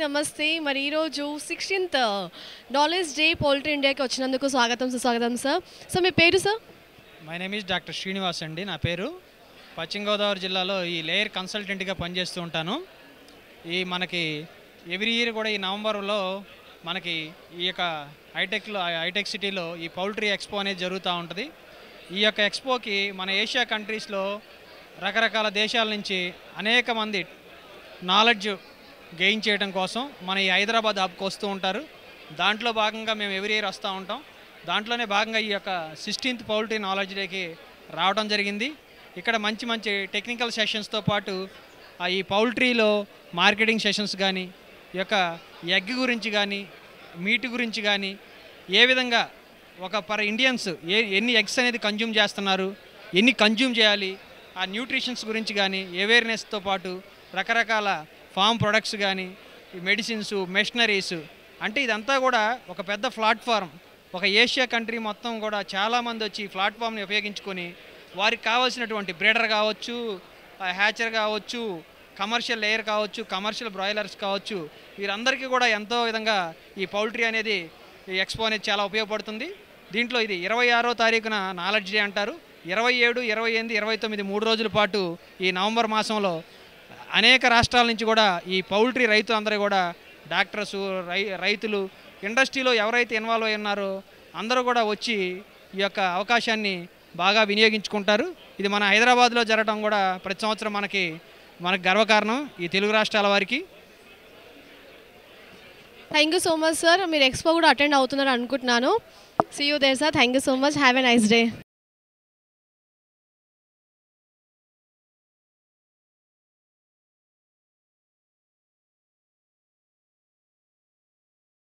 నమస్తే. మరి ఈరోజు 16th నాలెడ్జ్ డే పౌల్ట్రీ ఇండియాకి వచ్చినందుకు స్వాగతం సుస్వాగతం సార్. సో మీ పేరు sir? My name is doctor Srinivas అండి. నా పేరు. పశ్చిమ గోదావరి జిల్లాలో ఈ లేయర్ కన్సల్టెంట్గా పనిచేస్తూ ఉంటాను. మనకి ఎవ్రీ ఇయర్ కూడా ఈ నవంబర్లో మనకి ఈ యొక్క హైటెక్ సిటీలో ఈ పౌల్ట్రీ ఎక్స్పో అనేది జరుగుతూ ఉంటుంది. ఈ యొక్క ఎక్స్పోకి మన ఏషియా కంట్రీస్లో రకరకాల దేశాల నుంచి అనేక మంది నాలెడ్జ్ గెయిన్ చేయడం కోసం మన ఈ హైదరాబాద్ హబ్కి వస్తూ ఉంటారు. దాంట్లో భాగంగా మేము ఎవ్రీ ఇయర్ వస్తూ ఉంటాం. దాంట్లోనే భాగంగా ఈ యొక్క 16th పౌల్ట్రీ నాలెడ్జ్ డేకి రావడం జరిగింది. ఇక్కడ మంచి మంచి టెక్నికల్ సెషన్స్తో పాటు ఈ పౌల్ట్రీలో మార్కెటింగ్ సెషన్స్ కానీ, ఈ యొక్క ఎగ్ గురించి కానీ, మీట్ గురించి కానీ, ఏ విధంగా ఒక పర్ ఇండియన్స్ ఎన్ని ఎగ్స్ అనేది కన్జ్యూమ్ చేస్తున్నారు, ఎన్ని కన్జ్యూమ్ చేయాలి, ఆ న్యూట్రిషన్స్ గురించి కానీ అవేర్నెస్తో పాటు రకరకాల ఫామ్ ప్రొడక్ట్స్ కానీ, ఈ మెడిసిన్స్, మెషినరీస్, అంటే ఇదంతా కూడా ఒక పెద్ద ప్లాట్ఫామ్. ఒక ఏషియా కంట్రీ మొత్తం కూడా చాలామంది వచ్చి ఈ ప్లాట్ఫామ్ని ఉపయోగించుకొని వారికి కావాల్సినటువంటి బ్రీడర్ కావచ్చు, హ్యాచర్ కావచ్చు, కమర్షియల్ లేయర్ కావచ్చు, కమర్షియల్ బ్రాయిలర్స్ కావచ్చు, వీరందరికీ కూడా ఎంతో విధంగా ఈ పౌల్ట్రీ అనేది ఈ ఎక్స్పో అనేది చాలా ఉపయోగపడుతుంది. దీంట్లో ఇది 26వ తారీఖున నాలెడ్జ్ డే అంటారు. 27, 28, 29 3 రోజుల పాటు ఈ నవంబర్ మాసంలో అనేక రాష్ట్రాల నుంచి కూడా ఈ పౌల్ట్రీ రైతులందరూ కూడా డాక్టర్స్, రైతులు, ఇండస్ట్రీలో ఎవరైతే ఇన్వాల్వ్ అయి ఉన్నారో అందరూ కూడా వచ్చి ఈ యొక్క అవకాశాన్ని బాగా వినియోగించుకుంటారు. ఇది మన హైదరాబాద్లో జరగడం కూడా ప్రతి సంవత్సరం మనకి గర్వకారణం ఈ తెలుగు రాష్ట్రాల వారికి. Thank you so much sir. మీరు ఎక్స్పో కూడా అటెండ్ అవుతున్నారు అనుకుంటున్నాను. See you there sir. Thank you so much. Have a nice day.